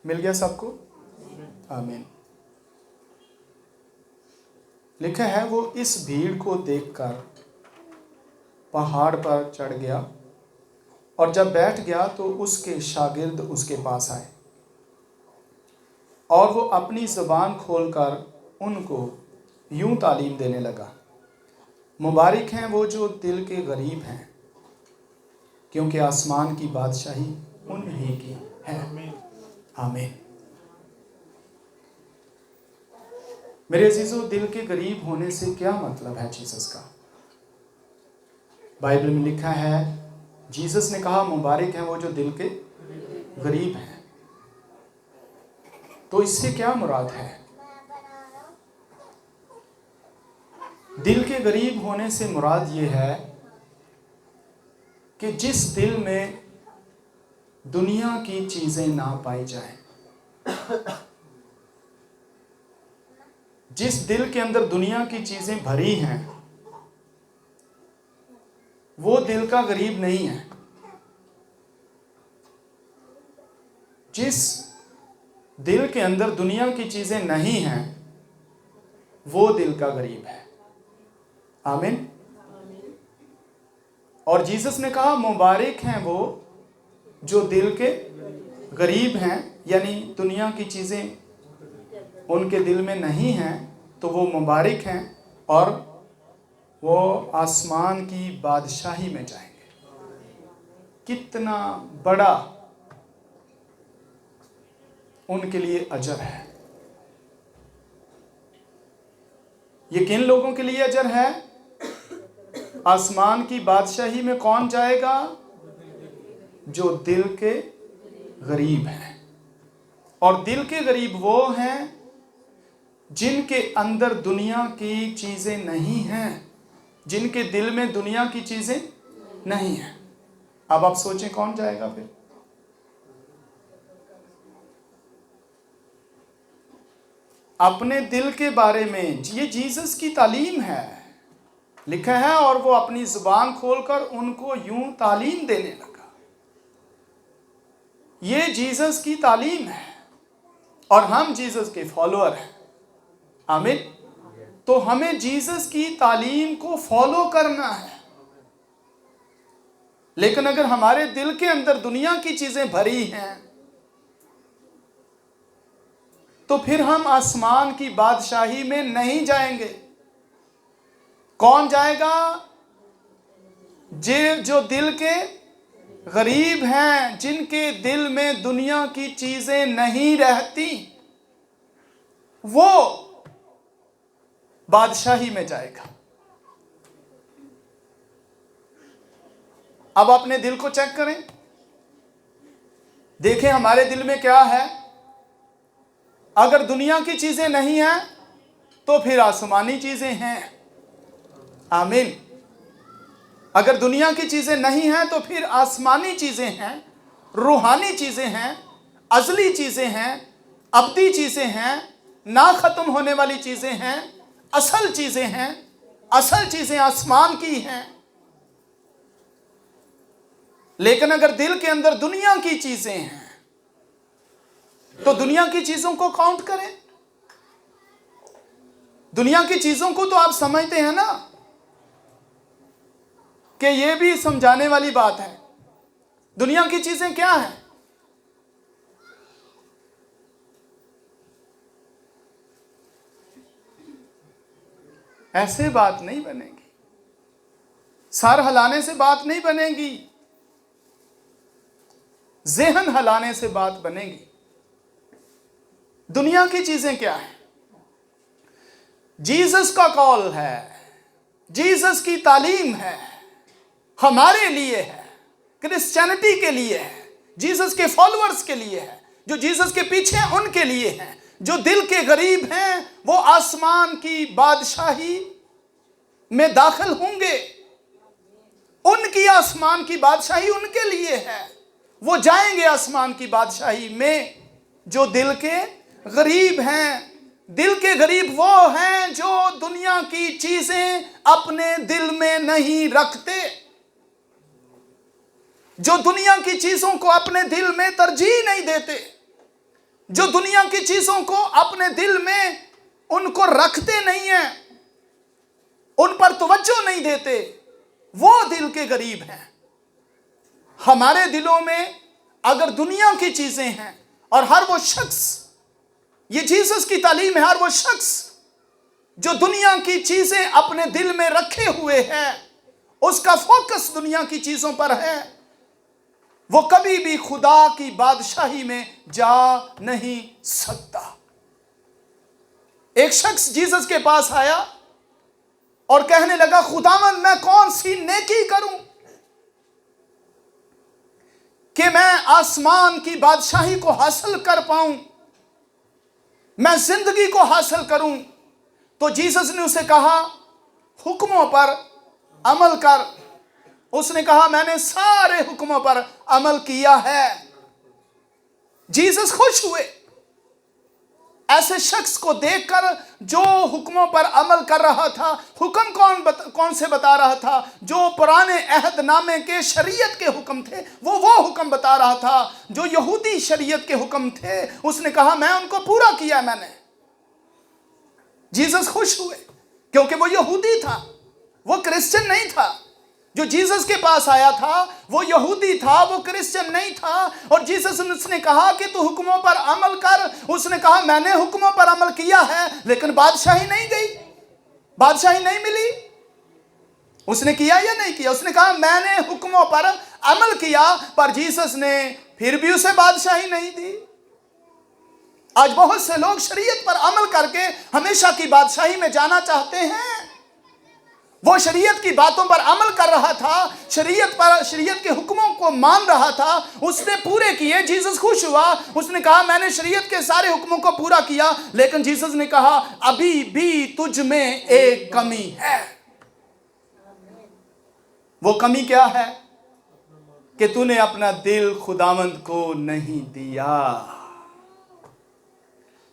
मिल गया सबको? आमीन। लिखा है वो इस भीड़ को देखकर पहाड़ पर चढ़ गया और जब बैठ गया तो उसके शागिर्द उसके पास आए और वो अपनी ज़ुबान खोलकर उनको यूं तालीम देने लगा, मुबारक हैं वो जो दिल के गरीब हैं, क्योंकि आसमान की बादशाही उन्हीं की है। आमीन। मेरे अजीजों, दिल के गरीब होने से क्या मतलब है जीसस का? बाइबल में लिखा है, जीसस ने कहा मुबारक हैं वो जो दिल के गरीब हैं। तो इससे क्या मुराद है? दिल के गरीब होने से मुराद ये है कि जिस दिल में दुनिया की चीजें ना पाई जाएं, जिस दिल के अंदर दुनिया की चीजें भरी हैं, वो दिल का गरीब नहीं है। जिस दिल के अंदर दुनिया की चीजें नहीं हैं, वो दिल का गरीब है। आमीन। और जीसस ने कहा मुबारक हैं वो जो दिल के गरीब हैं, यानी दुनिया की चीजें उनके दिल में नहीं हैं, तो वो मुबारक हैं और वो आसमान की बादशाही में जाएंगे। कितना बड़ा उनके लिए अजर है। ये किन लोगों के लिए अजर है? आसमान की बादशाही में कौन जाएगा? जो दिल के गरीब हैं। और दिल के गरीब वो हैं जिनके अंदर दुनिया की चीजें नहीं हैं, जिनके दिल में दुनिया की चीजें नहीं हैं। अब आप सोचें कौन जाएगा फिर? अपने दिल के बारे में ये जीसस की तालीम है। लिखा है और वो अपनी जुबान खोलकर उनको यूं तालीम देने लगा। ये जीसस की तालीम है और हम जीसस के फॉलोअर हैं। आमीन। तो हमें जीसस की तालीम को फॉलो करना है। लेकिन अगर हमारे दिल के अंदर दुनिया की चीजें भरी हैं, तो फिर हम आसमान की बादशाही में नहीं जाएंगे। कौन जाएगा? जो दिल के गरीब हैं, जिनके दिल में दुनिया की चीजें नहीं रहती, वो बादशाही में जाएगा। अब अपने दिल को चेक करें, देखें हमारे दिल में क्या है। अगर दुनिया की चीजें नहीं हैं, तो फिर आसमानी चीजें हैं। आमीन। अगर दुनिया की चीजें नहीं हैं, तो फिर आसमानी चीजें हैं, रूहानी चीजें हैं, अज़ली चीजें हैं, अब्दी चीजें हैं, ना खत्म होने वाली चीजें हैं, असल चीजें हैं। असल चीजें आसमान की हैं। लेकिन अगर दिल के अंदर दुनिया की चीजें हैं, तो दुनिया की चीजों को काउंट करें। दुनिया की चीजों को तो आप समझते हैं ना कि ये भी समझाने वाली बात है। दुनिया की चीजें क्या हैं? ऐसे बात नहीं बनेगी। सर हिलाने से बात नहीं बनेगी, ज़हन हिलाने से बात बनेगी। दुनिया की चीजें क्या है? जीसस का कॉल है, जीसस की तालीम है, हमारे लिए है, क्रिश्चियनिटी के लिए है, जीसस के फॉलोअर्स के लिए है, जो जीसस के पीछे हैं उनके लिए है। जो दिल के गरीब हैं वो आसमान की बादशाही में दाखिल होंगे। उनकी आसमान की बादशाही उनके लिए है। वो जाएंगे आसमान की बादशाही में। जो दिल के गरीब हैं, दिल के गरीब वो हैं जो दुनिया की चीजें अपने दिल में नहीं रखते, जो दुनिया की चीजों को अपने दिल में तरजीह नहीं देते। जो दुनिया की चीजों को अपने दिल में उनको रखते नहीं हैं, उन पर तवज्जो नहीं देते, वो दिल के गरीब हैं। हमारे दिलों में अगर दुनिया की चीजें हैं, और हर वो शख्स, ये जीसस की तालीम है, हर वो शख्स जो दुनिया की चीजें अपने दिल में रखे हुए है, उसका फोकस दुनिया की चीजों पर है, वो कभी भी खुदा की बादशाही में जा नहीं सकता। एक शख्स जीसस के पास आया और कहने लगा, खुदावंद मैं कौन सी नेकी करूं कि मैं आसमान की बादशाही को हासिल कर पाऊं, मैं जिंदगी को हासिल करूं। तो जीसस ने उसे कहा, हुक्मों पर अमल कर। उसने कहा, मैंने सारे हुक्मों पर अमल किया है। जीसस खुश हुए ऐसे शख्स को देखकर जो हुक्मों पर अमल कर रहा था। हुक्म कौन से बता रहा था? जो पुराने अहदनामे के शरीयत के हुक्म थे, वो हुक्म बता रहा था। जो यहूदी शरीयत के हुक्म थे, उसने कहा मैं उनको पूरा किया मैंने। जीसस खुश हुए क्योंकि वो यहूदी था, वो क्रिश्चियन नहीं था। जो जीसस के पास आया था वो यहूदी था, वो क्रिश्चियन नहीं था। और जीसस ने उसने कहा कि तू हुक्मों पर अमल कर। उसने कहा मैंने हुक्मों पर अमल किया है, लेकिन बादशाही नहीं गई, बादशाही नहीं मिली। उसने किया या नहीं किया? उसने कहा मैंने हुक्मों पर अमल किया, पर जीसस ने फिर भी उसे बादशाही नहीं दी। आज बहुत से लोग शरीयत पर अमल करके हमेशा की बादशाही में जाना चाहते हैं। वो शरीयत की बातों पर अमल कर रहा था, शरीयत के हुक्मों को मान रहा था, उसने पूरे किए। जीसस खुश हुआ, उसने कहा मैंने शरीयत के सारे हुक्मों को पूरा किया। लेकिन जीसस ने कहा अभी भी तुझ में एक कमी है। वो कमी क्या है? कि तूने अपना दिल खुदावंद को नहीं दिया।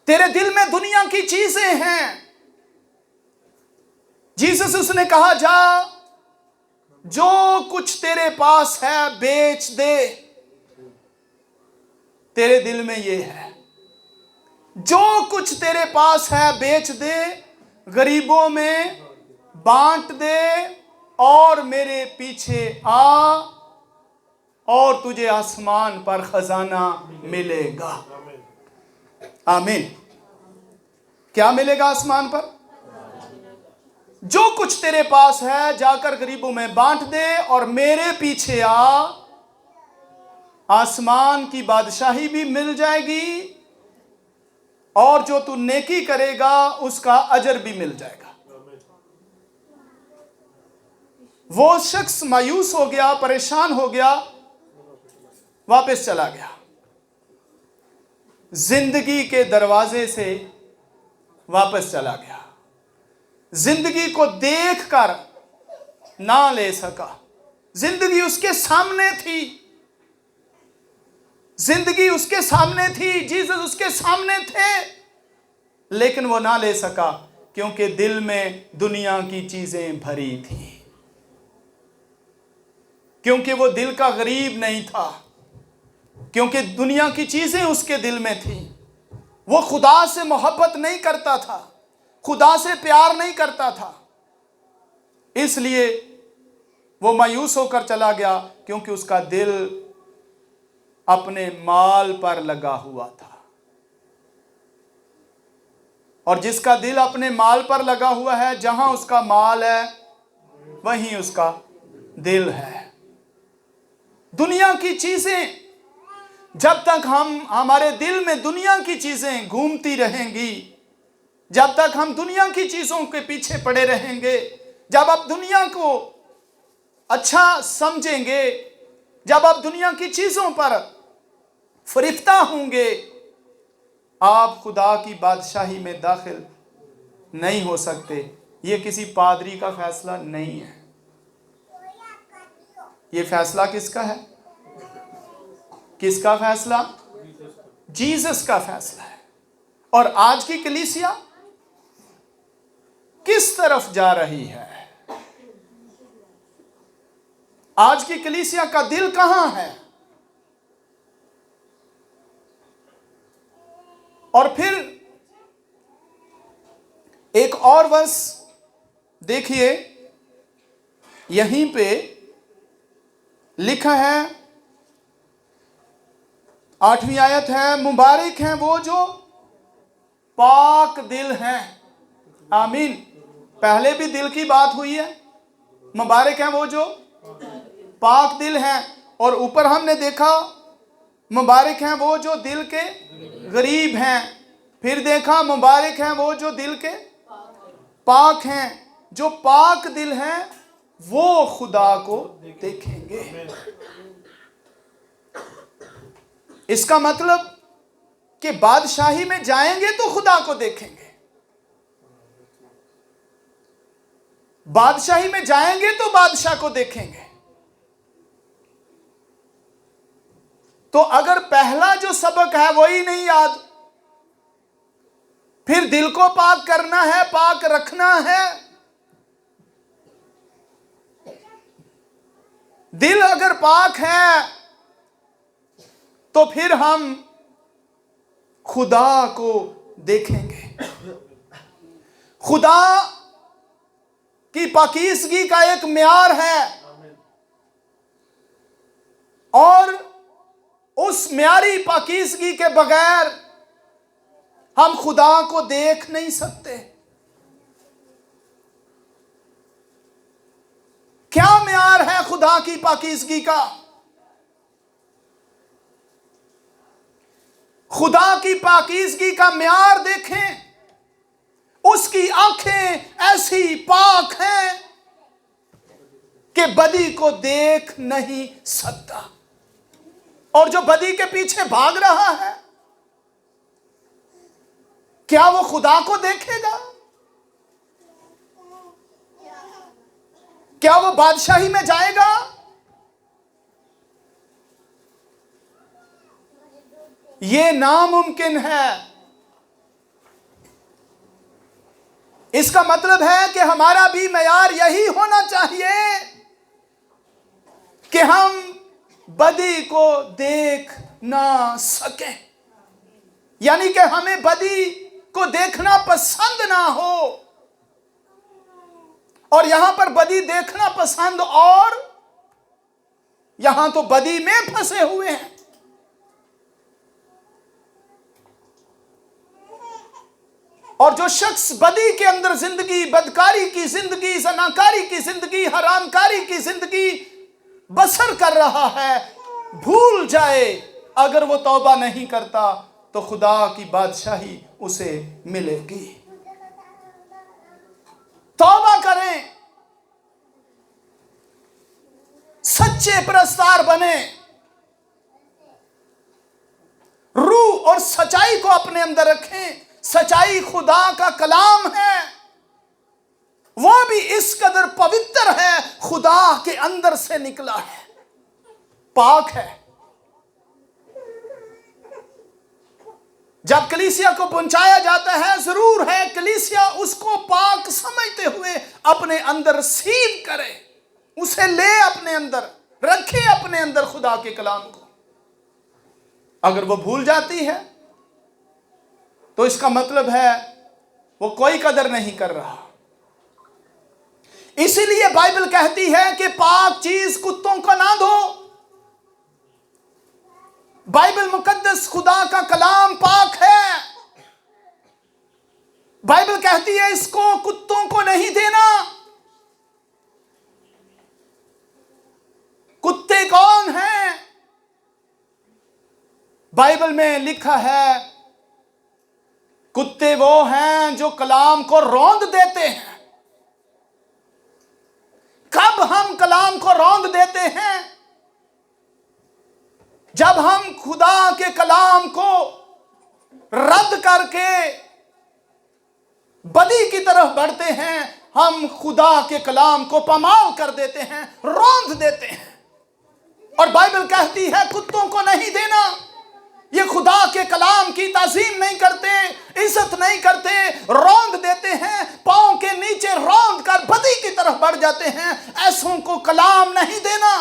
तेरे दिल में दुनिया की चीजें हैं। जीसस उसने कहा जा, जो कुछ तेरे पास है बेच दे। तेरे दिल में ये है, जो कुछ तेरे पास है बेच दे, गरीबों में बांट दे और मेरे पीछे आ, और तुझे आसमान पर खजाना मिलेगा। आमीन। क्या मिलेगा आसमान पर? जो कुछ तेरे पास है जाकर गरीबों में बांट दे और मेरे पीछे आ, आसमान की बादशाही भी मिल जाएगी, और जो तू नेकी करेगा उसका अजर भी मिल जाएगा। वो शख्स मायूस हो गया, परेशान हो गया, वापस चला गया। जिंदगी के दरवाजे से वापस चला गया। जिंदगी को देखकर ना ले सका। जिंदगी उसके सामने थी, जिंदगी उसके सामने थी, जीसस उसके सामने थे, लेकिन वो ना ले सका क्योंकि दिल में दुनिया की चीजें भरी थी। क्योंकि वो दिल का गरीब नहीं था, क्योंकि दुनिया की चीजें उसके दिल में थी। वो खुदा से मोहब्बत नहीं करता था, खुदा से प्यार नहीं करता था, इसलिए वो मायूस होकर चला गया, क्योंकि उसका दिल अपने माल पर लगा हुआ था। और जिसका दिल अपने माल पर लगा हुआ है, जहां उसका माल है वहीं उसका दिल है। दुनिया की चीजें, जब तक हमारे दिल में दुनिया की चीजें घूमती रहेंगी, जब तक हम दुनिया की चीजों के पीछे पड़े रहेंगे, जब आप दुनिया को अच्छा समझेंगे, जब आप दुनिया की चीजों पर फरिफ्ता होंगे, आप खुदा की बादशाही में दाखिल नहीं हो सकते। ये किसी पादरी का फैसला नहीं है, ये फैसला किसका है? किसका फैसला? जीसस का फैसला है। और आज की कलीसिया किस तरफ जा रही है? आज की कलीसिया का दिल कहां है? और फिर एक और वर्ष देखिए, यहीं पे लिखा है, 8वीं आयत है, मुबारक हैं वो जो पाक दिल हैं। आमीन। पहले भी दिल की बात हुई है, मुबारक हैं वो जो पाक दिल हैं। और ऊपर हमने देखा मुबारक हैं वो जो दिल के गरीब हैं। फिर देखा मुबारक हैं वो जो दिल के पाक हैं। जो पाक दिल हैं वो खुदा को देखेंगे। इसका मतलब कि बादशाही में जाएंगे तो खुदा को देखेंगे। बादशाही में जाएंगे तो बादशाह को देखेंगे। तो अगर पहला जो सबक है वही नहीं याद, फिर दिल को पाक करना है, पाक रखना है। दिल अगर पाक है तो फिर हम खुदा को देखेंगे। खुदा की पाकीज़गी का एक म्यार है और उस म्यारी पाकीज़गी के बगैर हम खुदा को देख नहीं सकते। क्या म्यार है खुदा की पाकीज़गी का? खुदा की पाकीज़गी का म्यार देखें, उसकी आंखें ऐसी पाक हैं कि बदी को देख नहीं सकता। और जो बदी के पीछे भाग रहा है, क्या वो खुदा को देखेगा? क्या वो बादशाही में जाएगा? ये नामुमकिन है। इसका मतलब है कि हमारा भी मेयार यही होना चाहिए कि हम बदी को देख ना सकें, यानी कि हमें बदी को देखना पसंद ना हो। और यहां पर बदी देखना पसंद और यहां तो बदी में फंसे हुए हैं। और जो शख्स बदी के अंदर जिंदगी, बदकारी की जिंदगी, जनाकारी की जिंदगी, हरामकारी की जिंदगी बसर कर रहा है, भूल जाए अगर वो तौबा नहीं करता तो खुदा की बादशाही उसे मिलेगी। तौबा करें, सच्चे परस्तार बने, रूह और सच्चाई को अपने अंदर रखें। सच्चाई खुदा का कलाम है, वो भी इस कदर पवित्र है, खुदा के अंदर से निकला है, पाक है। जब कलीसिया को पहुंचाया जाता है, जरूर है कलीसिया उसको पाक समझते हुए अपने अंदर रिसीव करे, उसे ले अपने अंदर रखे, अपने अंदर खुदा के कलाम को। अगर वो भूल जाती है तो इसका मतलब है वो कोई कदर नहीं कर रहा। इसीलिए बाइबल कहती है कि पाक चीज कुत्तों को ना दो। बाइबल मुकद्दस खुदा का कलाम पाक है। बाइबल कहती है इसको कुत्तों को नहीं देना। कुत्ते कौन हैं? बाइबल में लिखा है कुत्ते वो हैं जो कलाम को रौंद देते हैं। कब हम कलाम को रौंद देते हैं? जब हम खुदा के कलाम को रद्द करके बदी की तरफ बढ़ते हैं, हम खुदा के कलाम को पामाल कर देते हैं, रौंद देते हैं। और बाइबल कहती है कुत्तों को नहीं देना। ये खुदा के कलाम की ताज़ीम नहीं करते, इज्जत नहीं करते, रौंद देते हैं, पांव के नीचे रौंद कर बदी की तरफ बढ़ जाते हैं। ऐसों को कलाम नहीं देना।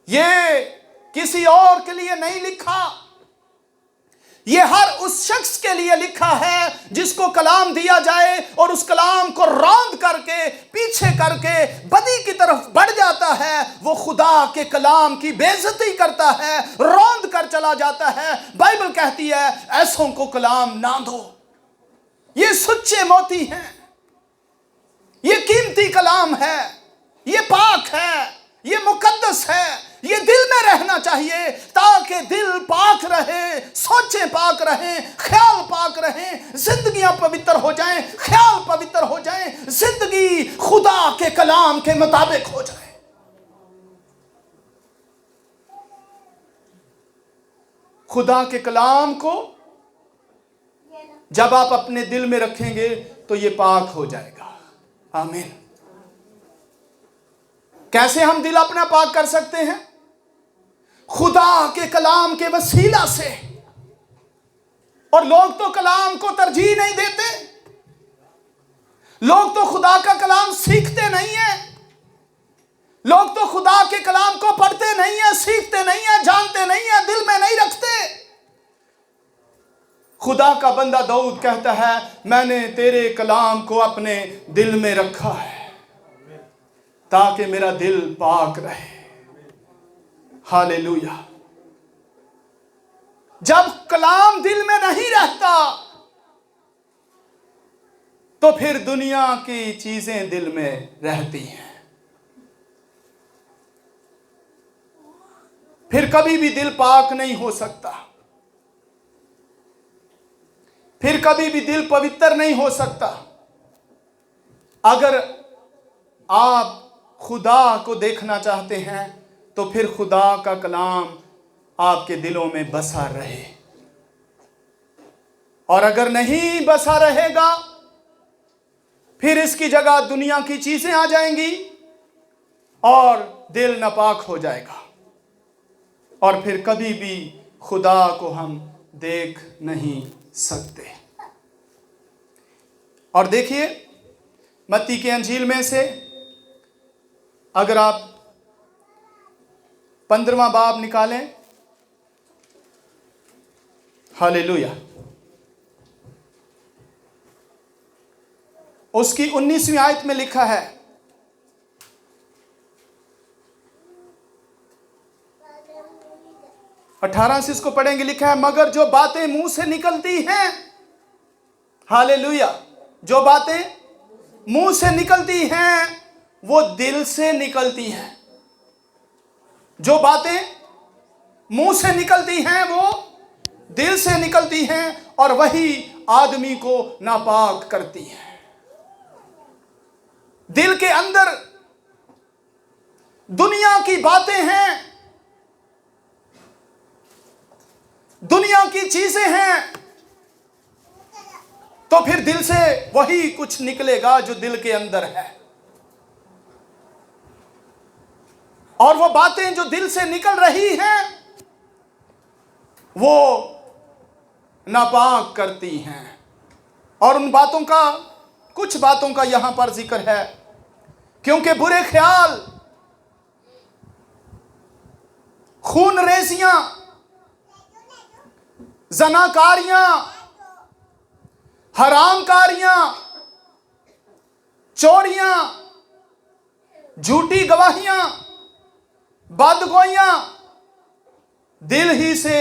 ये किसी और के लिए नहीं लिखा, ये हर उस शख्स के लिए लिखा है जिसको कलाम दिया जाए और उस कलाम को रौंद करके पीछे करके बदी की तरफ बढ़ जाता है, वो खुदा के कलाम की बेइज्जती करता है, रौंद कर चला जाता है। बाइबल कहती है ऐसों को कलाम ना दो। ये सच्चे मोती हैं, ये कीमती कलाम है, ये पाक है, ये मुकद्दस है, ये दिल में रहना चाहिए ताकि दिल पाक रहे, सोचें पाक रहें, ख्याल पाक रहें, जिंदगियां पवित्र हो जाएं, ख्याल पवित्र हो जाएं, जिंदगी खुदा के कलाम के मुताबिक हो जाए। खुदा के कलाम को जब आप अपने दिल में रखेंगे तो ये पाक हो जाएगा। आमीन। कैसे हम दिल अपना पाक कर सकते हैं? खुदा के कलाम के वसीला से। और लोग तो कलाम को तरजीह नहीं देते, लोग तो खुदा का कलाम सीखते नहीं है, लोग तो खुदा के कलाम को पढ़ते नहीं है, सीखते नहीं है, जानते नहीं है, दिल में नहीं रखते। खुदा का बंदा दाऊद कहता है मैंने तेरे कलाम को अपने दिल में रखा है ताकि मेरा दिल पाक रहे। हालेलुया। जब कलाम दिल में नहीं रहता तो फिर दुनिया की चीजें दिल में रहती हैं, फिर कभी भी दिल पाक नहीं हो सकता, फिर कभी भी दिल पवित्र नहीं हो सकता। अगर आप खुदा को देखना चाहते हैं तो फिर खुदा का कलाम आपके दिलों में बसा रहे, और अगर नहीं बसा रहेगा फिर इसकी जगह दुनिया की चीजें आ जाएंगी और दिल नापाक हो जाएगा, और फिर कभी भी खुदा को हम देख नहीं सकते। और देखिए मत्ती के अंजील में से अगर आप 15वां बाब निकालें, हालेलुया, उसकी 19वीं आयत में लिखा है, अठारह से इसको पढ़ेंगे। लिखा है मगर जो बातें मुंह से निकलती हैं, हालेलुया, जो बातें मुंह से निकलती हैं वो दिल से निकलती हैं। जो बातें मुंह से निकलती हैं वो दिल से निकलती हैं और वही आदमी को नापाक करती हैं। दिल के अंदर दुनिया की बातें हैं, दुनिया की चीजें हैं, तो फिर दिल से वही कुछ निकलेगा जो दिल के अंदर है। और वो बातें जो दिल से निकल रही हैं वो नापाक करती हैं। और उन बातों का, कुछ बातों का यहां पर जिक्र है, क्योंकि बुरे ख्याल, खून रेजियां, जनाकारियां, हरामकारियां, चोरियां, झूठी गवाहियां, बदगोइयां दिल ही से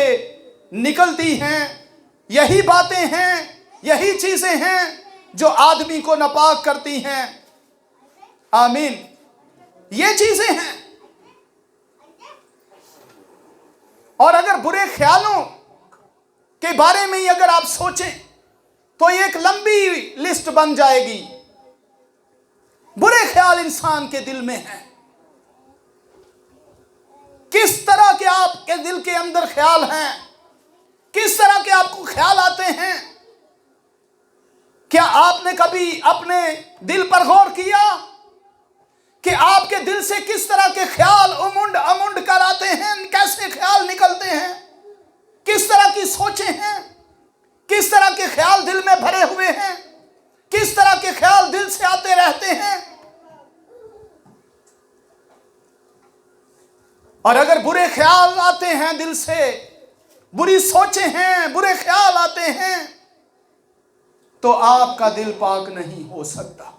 निकलती हैं। यही बातें हैं, यही चीजें हैं जो आदमी को नापाक करती हैं। आमीन। ये चीजें हैं। और अगर बुरे ख्यालों के बारे में ही अगर आप सोचें तो एक लंबी लिस्ट बन जाएगी। बुरे ख्याल इंसान के दिल में हैं। किस तरह के आपके दिल के अंदर ख्याल हैं, किस तरह के आपको ख्याल आते हैं? क्या आपने कभी अपने दिल पर गौर किया कि आपके दिल से किस तरह के ख्याल उमुंड अमुंड कर आते हैं? कैसे ख्याल निकलते हैं? किस तरह की सोचें हैं? किस तरह के ख्याल दिल में भरे हुए हैं? किस तरह के ख्याल दिल से आते रहते हैं? और अगर बुरे ख्याल आते हैं दिल से, बुरी सोचें हैं, बुरे ख्याल आते हैं, तो आपका दिल पाक नहीं हो सकता,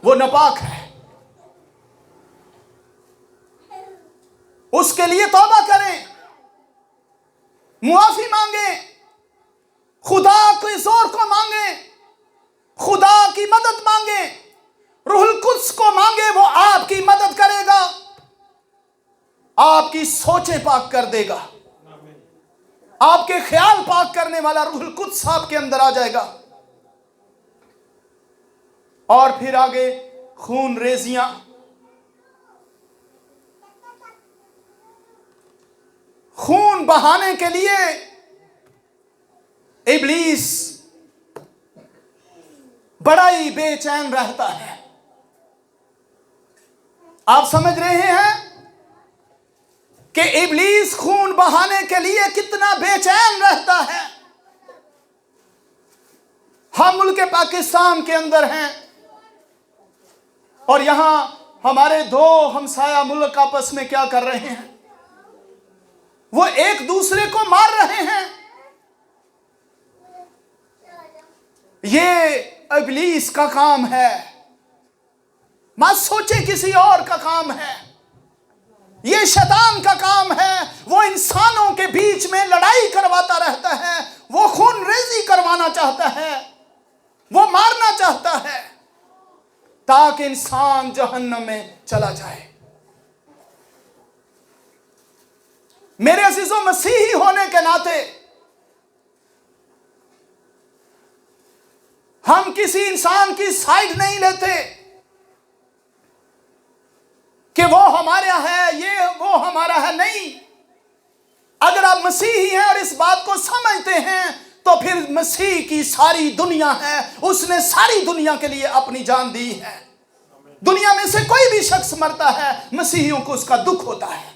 वो नापाक है। उसके लिए तौबा करें, मुआफी मांगे, खुदा के जोर को मांगे, खुदा की मदद मांगे, रूहुल कुद्स को मांगे, वो आपकी मदद करेगा, आपकी सोचें पाक कर देगा, आपके ख्याल पाक करने वाला रूहुल कुद्स आपके अंदर आ जाएगा। और फिर आगे खून रेजियां, खून बहाने के लिए इब्लीस बड़ा ही बेचैन रहता है। आप समझ रहे हैं कि इब्लीस खून बहाने के लिए कितना बेचैन रहता है। हम मुल्क पाकिस्तान के अंदर हैं और यहां हमारे दो हमसाया मुल्क आपस में क्या कर रहे हैं, वो एक दूसरे को मार रहे हैं। ये इब्लीस का काम है, मत सोचे किसी और का काम है। ये शैतान का काम है। वो इंसानों के बीच में लड़ाई करवाता रहता है, वो खून रेजी करवाना चाहता है, वो मारना चाहता है ताकि इंसान जहन्नम में चला जाए। मेरे अजीजों, मसीही होने के नाते हम किसी इंसान की साइड नहीं लेते कि वो हमारा है, ये वो हमारा है, नहीं। अगर आप मसीही हैं और इस बात को समझते हैं तो फिर मसीह की सारी दुनिया है, उसने सारी दुनिया के लिए अपनी जान दी है। दुनिया में से कोई भी शख्स मरता है, मसीहियों को उसका दुख होता है,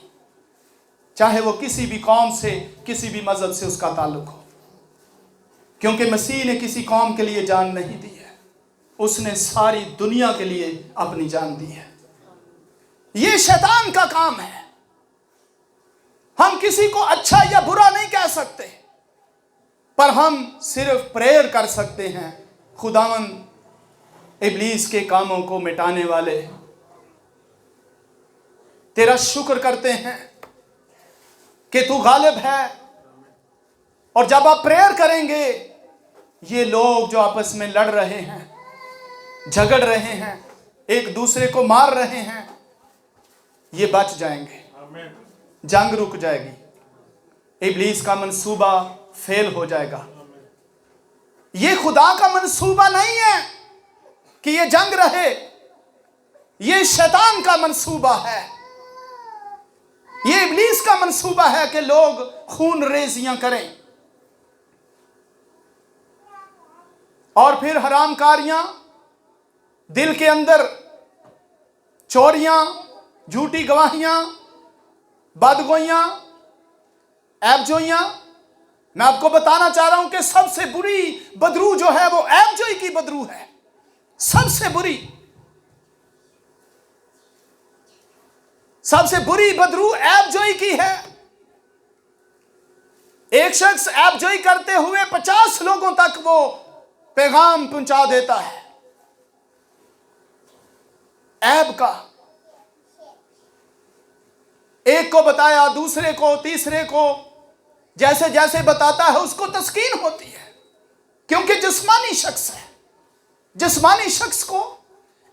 चाहे वो किसी भी कौम से, किसी भी मजहब से उसका ताल्लुक हो, क्योंकि मसीह ने किसी कौम के लिए जान नहीं दी है, उसने सारी दुनिया के लिए अपनी जान दी है। ये शैतान का काम है। हम किसी को अच्छा या बुरा नहीं कह सकते, पर हम सिर्फ प्रेयर कर सकते हैं, खुदावंद इब्लीस के कामों को मिटाने वाले, तेरा शुक्र करते हैं कि तू गालिब है। और जब आप प्रेयर करेंगे, ये लोग जो आपस में लड़ रहे हैं, झगड़ रहे हैं, एक दूसरे को मार रहे हैं, ये बच जाएंगे, जंग रुक जाएगी, इब्लीस का मंसूबा फेल हो जाएगा। ये खुदा का मंसूबा नहीं है कि ये जंग रहे, ये शैतान का मंसूबा है, ये इब्लीस का मंसूबा है कि लोग खून रेजियां करें और फिर हरामकारियां, दिल के अंदर चोरियां, झूठी गवाहियां, बदगोइयां, ऐबजोइयां। मैं आपको बताना चाह रहा हूं कि सबसे बुरी बदरू जो है वो ऐबजोई की बदरू है, सबसे बुरी, सबसे बुरी बदरू ऐबजोई की है। एक शख्स ऐबजोई करते हुए 50 लोगों तक वो पैगाम पहुंचा देता है ऐब का। एक को बताया, दूसरे को, तीसरे को, जैसे जैसे बताता है उसको तस्कीन होती है, क्योंकि जिस्मानी शख्स है। जिस्मानी शख्स को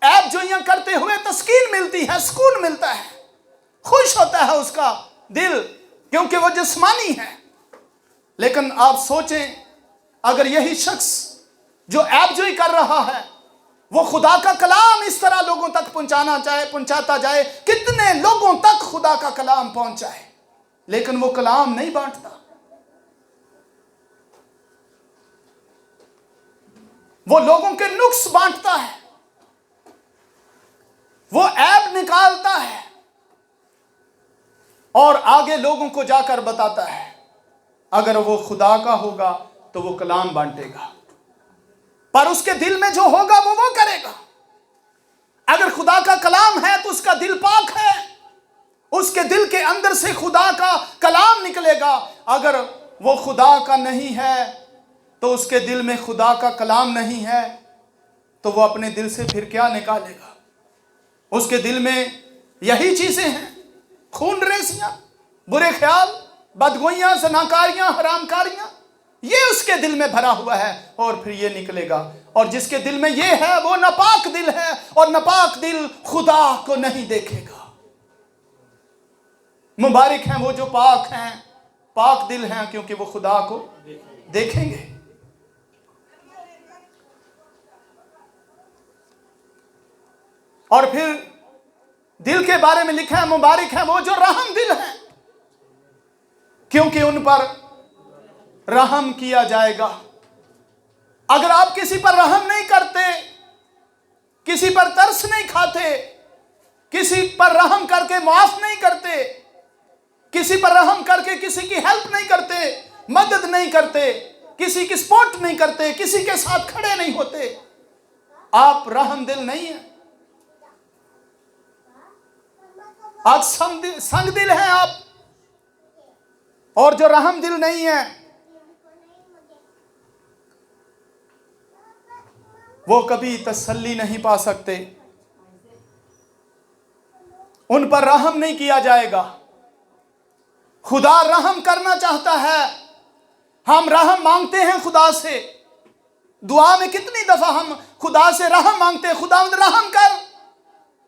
ऐबजोइयां करते हुए तस्कीन मिलती है, सुकून मिलता है, खुश होता है उसका दिल, क्योंकि वो जिस्मानी है। लेकिन आप सोचें, अगर यही शख्स जो ऐबजोई कर रहा है वो खुदा का कलाम इस तरह लोगों तक पहुंचाता जाए, कितने लोगों तक खुदा का कलाम पहुंचाए, लेकिन वो कलाम नहीं बांटता, वो लोगों के नुक्स बांटता है, वो ऐब निकालता है और आगे लोगों को जाकर बताता है। अगर वो खुदा का होगा तो वो कलाम बांटेगा, पर उसके दिल में जो होगा वो करेगा। अगर खुदा का कलाम है तो उसका दिल पाक है, उसके दिल के अंदर से खुदा का कलाम निकलेगा। अगर वो खुदा का नहीं है तो उसके दिल में खुदा का कलाम नहीं है तो वो अपने दिल से फिर क्या निकालेगा? उसके दिल में यही चीजें हैं, खून रेसियां, बुरे ख्याल, बदगोइयां, ज़नाकारियां, हरामकारियां, ये उसके दिल में भरा हुआ है और फिर ये निकलेगा। और जिसके दिल में ये है वो नापाक दिल है, और नापाक दिल खुदा को नहीं देखेगा। मुबारक हैं वो जो पाक हैं, पाक दिल हैं, क्योंकि वो खुदा को देखेंगे। और फिर दिल के बारे में लिखा है, मुबारक हैं वो जो रहम दिल हैं, क्योंकि उन पर रहम किया जाएगा। अगर आप किसी पर रहम नहीं करते, किसी पर तरस नहीं खाते, किसी पर रहम करके माफ नहीं करते, किसी पर रहम करके किसी की हेल्प नहीं करते, मदद नहीं करते, किसी की सपोर्ट नहीं करते, किसी के साथ खड़े नहीं होते, आप रहम दिल नहीं है। आज संग दिल है आप, और जो रहम दिल नहीं है वो कभी तसल्ली नहीं पा सकते। उन पर रहम नहीं किया जाएगा। खुदा रहम करना चाहता है। हम रहम मांगते हैं खुदा से। दुआ में कितनी दफा हम खुदा से रहम मांगते हैं, खुदा रहम कर,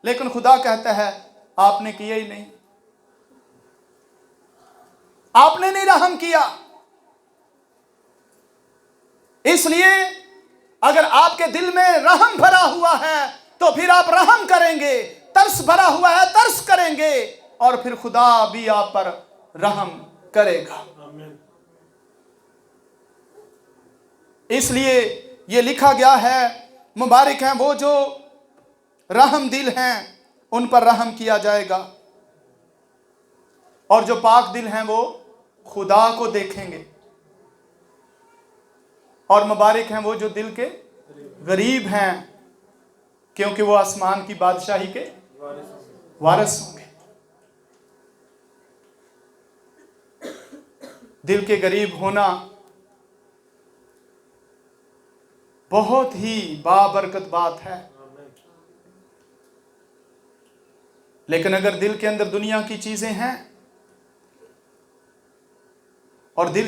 लेकिन खुदा कहता है आपने किया ही नहीं, आपने नहीं रहम किया। इसलिए अगर आपके दिल में रहम भरा हुआ है तो फिर आप रहम करेंगे, तरस भरा हुआ है तरस करेंगे, और फिर खुदा भी आप पर रहम करेगा। इसलिए ये लिखा गया है, मुबारक हैं वो जो रहम दिल हैं, उन पर रहम किया जाएगा, और जो पाक दिल हैं वो खुदा को देखेंगे। और मुबारक हैं वो जो दिल के गरीब हैं, क्योंकि वो आसमान की बादशाही के वारिस होंगे। दिल के गरीब होना बहुत ही बाबरकत बात है, लेकिन अगर दिल के अंदर दुनिया की चीजें हैं और दिल